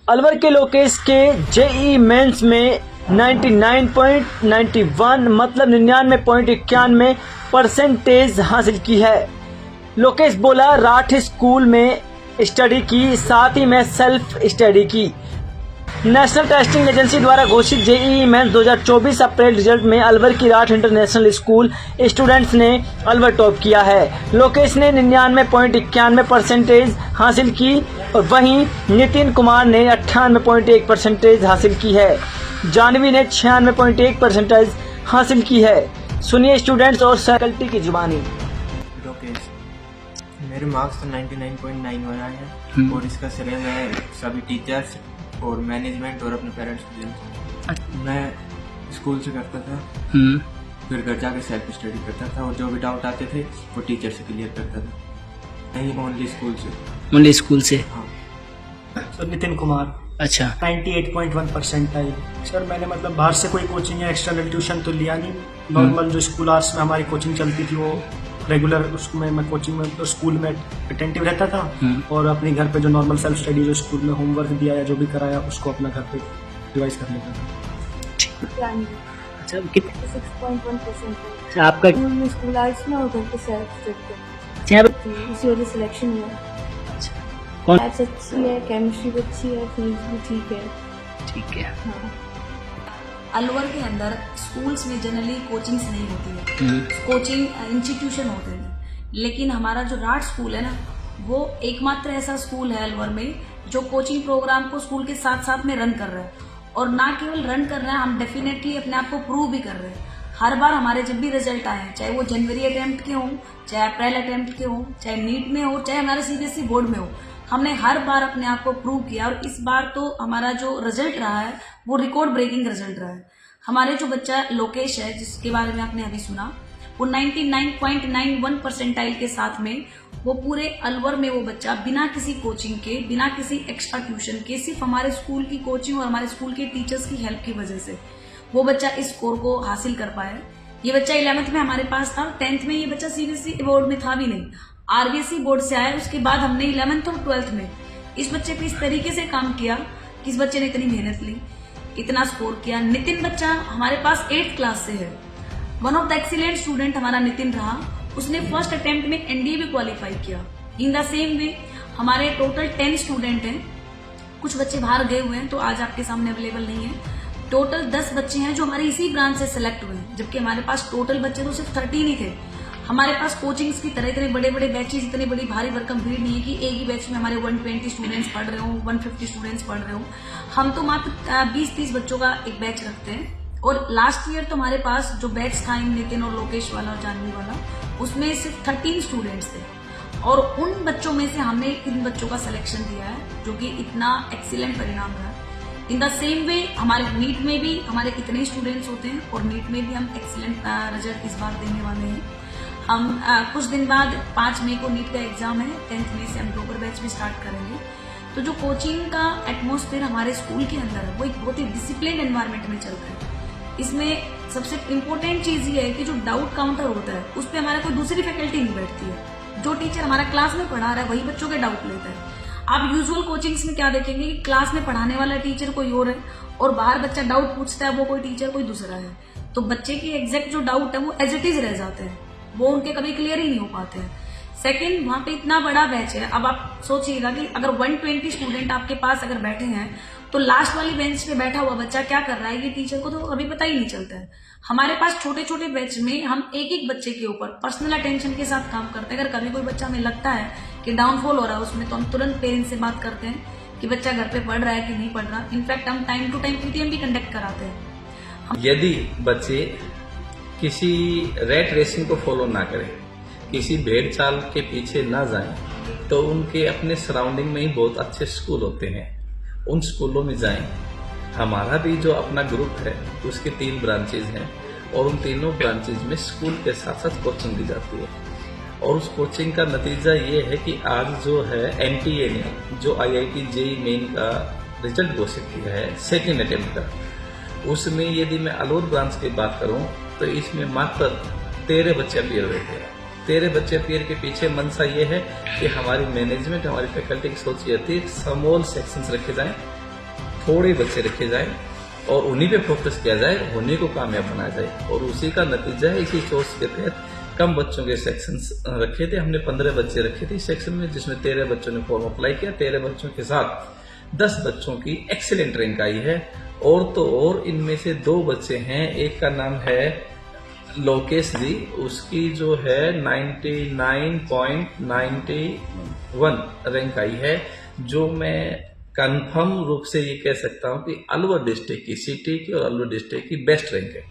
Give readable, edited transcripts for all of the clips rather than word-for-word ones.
अलवर के लोकेश के JEE mains में 99.91 मतलब 99.91% हासिल की है। लोकेश बोला राठ स्कूल में स्टडी की, साथ ही में सेल्फ स्टडी की। नेशनल टेस्टिंग एजेंसी द्वारा घोषित जेईई मेंस 2024 अप्रैल रिजल्ट में अलवर की राठ इंटरनेशनल स्कूल स्टूडेंट्स ने अलवर टॉप किया है। लोकेश ने 99.91% हासिल की और वहीं नितिन कुमार ने 98.1% हासिल की है। जानवी ने 96.1% हासिल की है। सुनिए स्टूडेंट्स और फैकल्टी की जुबानी। लोकेश, मेरे मार्क्स तो 99.9 हो रहा है और इसका श्रेय है सभी टीचर्स और मैनेजमेंट और अपने पेरेंट्स को देना। मैं स्कूल से करता था, फिर घर जाके सेल्फ स्टडी करता था और जो भी डाउट आते थे वो टीचर से क्लियर करता था। नहीं, ओनली स्कूल से। हाँ सर नितिन कुमार। अच्छा। 98.1% आई। सर मैंने मतलब बाहर से कोई कोचिंग या एक्सटर्नल ट्यूशन तो लिया नहीं। नॉर्मल जो स्कूल आवर्स में हमारी कोचिंग चलती थी वो रेगुलर उसमें मैं कोचिंग में तो स्कूल में अटेंटिव रहता था और अपने घर पे जो नॉर्मल सेल्फ स्टडी जो स्कूल में होमवर्क दिया या जो भी कराया उसको अपना घर पे रिवाइज कर लेता था। अच्छा, कितने 6.1% आपका स्कूल आर्ट्स में और घर पे सेल्फ स्टडी इसी वजह सिलेक्शन हुआ। कौन? मैथ्स अच्छी है, केमिस्ट्री भी अच्छी है, फिजिक्स भी ठीक है। ठीक है। हाँ। अलवर के अंदर स्कूल्स में जनरली कोचिंग्स नहीं होती है, कोचिंग इंस्टीट्यूशन होते हैं। लेकिन हमारा जो राठ स्कूल है ना, वो एकमात्र ऐसा स्कूल है अलवर में जो कोचिंग प्रोग्राम को स्कूल के साथ साथ में रन कर रहा है। और ना केवल रन कर रहा है, हम डेफिनेटली अपने आप को प्रूव भी कर रहे हैं। हर बार हमारे जब भी रिजल्ट आए हैं, चाहे वो जनवरी अटेम्प्ट के हों, चाहे अप्रैल अटेम्प्ट के हों, चाहे नीट में हो, चाहे हमारे सीबीएसई बोर्ड में हो, हमने हर बार अपने आप को प्रूव किया। और इस बार तो हमारा जो रिजल्ट रहा है वो रिकॉर्ड ब्रेकिंग रिजल्ट रहा है। हमारे जो बच्चा लोकेश है, जिसके बारे में आपने अभी सुना, वो 99.91% के साथ में वो पूरे अलवर में वो बच्चा बिना किसी कोचिंग के, बिना किसी एक्स्ट्रा ट्यूशन के, सिर्फ हमारे स्कूल की कोचिंग और हमारे स्कूल के टीचर्स की हेल्प की वजह से वो बच्चा इस स्कोर को हासिल कर पाया। ये बच्चा 11th में हमारे पास था, 10th में ये बच्चा सीबीएसई बोर्ड में था भी नहीं, आरबीएसई बोर्ड से आया। उसके बाद हमने 11th और 12th में इस बच्चे पे इस तरीके से काम किया कि इस बच्चे ने इतनी मेहनत ली, इतना स्कोर किया। नितिन बच्चा हमारे पास 8th क्लास से है, one of the excellent student हमारा नितिन रहा। उसने फर्स्ट अटेम्प्ट में एनडीए भी क्वालिफाई किया। इन द सेम वे हमारे टोटल 10 स्टूडेंट हैं, कुछ बच्चे बाहर गए हुए हैं तो आज आपके सामने अवेलेबल नहीं है। टोटल 10 बच्चे हैं जो हमारे इसी ब्रांच से सिलेक्ट हुए हैं, जबकि हमारे पास टोटल बच्चे तो सिर्फ 13 ही थे। हमारे पास कोचिंग्स की तरह इतने बड़े बड़े बैचेज, इतनी बड़ी भारी भरकम भीड़ नहीं है कि एक ही बैच में हमारे 120 स्टूडेंट्स पढ़ रहे हो, 150 स्टूडेंट्स पढ़ रहे हो। हम तो मात्र 20-30 बच्चों का एक बैच रखते हैं। और लास्ट ईयर तो हमारे पास जो बैच था नितिन और लोकेश वाला और जानवी वाला, उसमें सिर्फ 13 स्टूडेंट्स थे। और उन बच्चों में से हमने इन बच्चों का सिलेक्शन दिया है, जो कि इतना एक्सीलेंट परिणाम रहा। इन द सेम वे हमारे नीट में भी हमारे इतने स्टूडेंट्स होते हैं और नीट में भी हम एक्सीलेंट रिजल्ट इस बार देने वाले हैं। हम कुछ दिन बाद 5 मई को नीट का एग्जाम है, 10th मई से हम टॉपर बैच भी स्टार्ट करेंगे। तो जो कोचिंग का एटमॉस्फेयर हमारे स्कूल के अंदर है वो एक बहुत ही डिसिप्लिन एनवायरनमेंट में चलता है। इसमें सबसे इम्पोर्टेंट चीज ये है कि जो डाउट काउंटर होता है उस पर हमारा कोई दूसरी फैकल्टी नहीं बैठती है। जो टीचर हमारा क्लास में पढ़ा रहा है वही बच्चों के डाउट लेता है। आप यूजुअल कोचिंग्स में क्या देखेंगे कि क्लास में पढ़ाने वाला टीचर कोई और है और बाहर बच्चा डाउट पूछता है, वो कोई टीचर कोई दूसरा है। तो बच्चे की एग्जैक्ट जो डाउट है वो एज इट इज रह जाते हैं, वो उनके कभी क्लियर ही नहीं हो पाते हैं। सेकंड, वहां पे इतना बड़ा बैच है। अब आप सोचिएगा कि अगर 120 स्टूडेंट आपके पास अगर बैठे हैं तो लास्ट वाली बेंच पे बैठा हुआ बच्चा क्या कर रहा है ये टीचर को तो कभी पता ही नहीं चलता है। हमारे पास छोटे छोटे बैच में हम एक एक बच्चे के ऊपर पर्सनल अटेंशन के साथ काम करते हैं। अगर कभी कोई बच्चा हमें लगता है कि डाउनफॉल हो रहा है उसमें, तो हम तुरंत पेरेंट्स से बात करते हैं कि बच्चा घर पे पढ़ रहा है कि नहीं पढ़ रहा। इनफैक्ट हम टाइम टू टाइम पीटीएम भी कंडक्ट कराते हैं। यदि बच्चे किसी रेट रेसिंग को फॉलो ना करें, किसी भेड़ चाल के पीछे ना जाएं, तो उनके अपने सराउंडिंग में ही बहुत अच्छे स्कूल होते हैं, उन स्कूलों में जाएं। हमारा भी जो अपना ग्रुप है उसके 3 ब्रांचेज हैं और उन तीनों ब्रांचेज में स्कूल के साथ साथ कोचिंग दी जाती है। और उस कोचिंग का नतीजा ये है कि आज जो है एनटीए ने जो आईआईटी जेईई मेन का रिजल्ट घोषित किया है सेकेंड अटेम्प्ट का, उसमें यदि मैं अलवर ब्रांच की बात करूं तो इसमें मात्र 13 बच्चे अपीयर हुए थे। 13 बच्चे अपीयर के पीछे मंशा ये है कि हमारी मैनेजमेंट, हमारी फैकल्टी की सोच ये थी स्मॉल सेक्शंस रखे जाएं थोड़े बच्चे रखे जाए और उन्हीं पे फोकस किया जाए, उन्हीं को कामयाब बनाया जाए। और उसी का नतीजा है, इसी सोच के तहत कम बच्चों के सेक्शंस रखे थे। हमने 15 बच्चे रखे थे इस सेक्शन में, जिसमें 13 बच्चों ने फॉर्म अप्लाई किया। 13 बच्चों के साथ 10 बच्चों की एक्सीलेंट रैंक आई है। और तो और इनमें से 2 बच्चे हैं, एक का नाम है लोकेश जी, उसकी जो है 99.91 रैंक आई है, जो मैं कंफर्म रूप से ये कह सकता हूँ कि अलवर डिस्ट्रिक्ट की, सिटी की और अलवर डिस्ट्रिक्ट की बेस्ट रैंक है।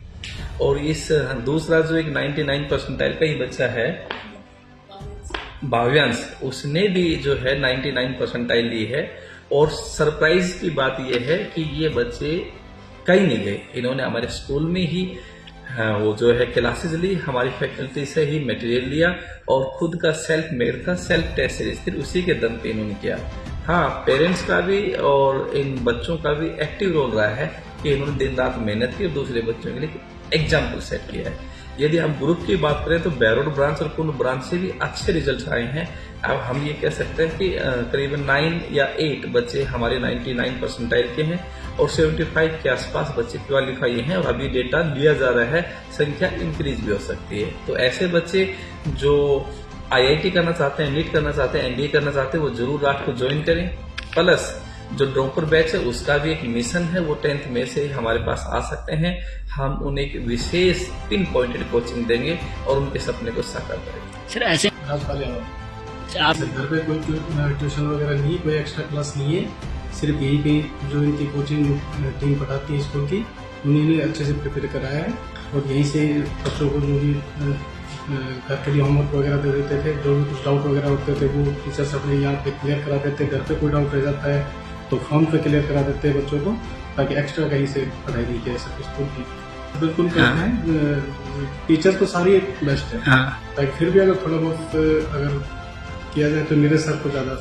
और इस दूसरा जो एक 99 परसेंटाइल का ही बच्चा है भाव्यांश, उसने भी जो है 99 परसेंटाइल ली है। और सरप्राइज की बात यह है कि ये बच्चे कहीं नहीं गए, इन्होंने हमारे स्कूल में ही वो जो है क्लासेस ली, हमारी फैकल्टी से ही मटेरियल लिया और खुद का सेल्फ मेड था, सेल्फ टेस्ट सीरीज थी, उसी के दम पे इन्होंने किया। हाँ, पेरेंट्स का भी और इन बच्चों का भी एक्टिव रोल रहा है कि इन्होंने दिन रात मेहनत की और दूसरे बच्चों के लिए एग्जाम्पल सेट किया है। यदि हम ग्रुप की बात करें तो बैरोड ब्रांच और कुंड ब्रांच से भी अच्छे रिजल्ट आए हैं। अब हम ये कह सकते हैं कि करीबन 9 या 8 बच्चे हमारे 99 परसेंटाइल के हैं और 75 के आसपास बच्चे क्वालिफाई हैं। और अभी डेटा लिया जा रहा है, संख्या इंक्रीज भी हो सकती है। तो ऐसे बच्चे जो IIT करना चाहते हैं, नीट करना चाहते हैं, NDA करना चाहते हैं, वो जरूर रात को ज्वाइन करें। प्लस जो ड्रॉपर बैच है उसका भी एक मिशन है, वो 10th में से ही हमारे पास आ सकते हैं। हम उन्हें एक विशेष पिन पॉइंटेड कोचिंग देंगे और उनके सपने को साकार करेंगे। सर ऐसे आप घर पे कोई ट्यूशन वगैरह नहीं, कोई एक्स्ट्रा क्लास नहीं है, सिर्फ यही पे जो इनकी कोचिंग टीम पढ़ाती है स्कूल की, उन्होंने अच्छे से प्रिपेयर कराया है। और यहीं से बच्चों को जो भी घर के लिए होमवर्क वगैरह दे देते थे, जो भी कुछ डाउट वगैरह होते थे वो टीचर्स अपने यहाँ पे क्लियर करा देते। घर पे कोई डाउट रह जाता है तो फोन पे क्लियर करा देते हैं बच्चों को, ताकि एक्स्ट्रा कहीं से पढ़ाई नहीं किया सब स्कूल की। बिल्कुल करते हैं, टीचर तो सारी बेस्ट है, ताकि फिर भी अगर थोड़ा बहुत अगर किया जाए तो मेरे सर को ज़्यादा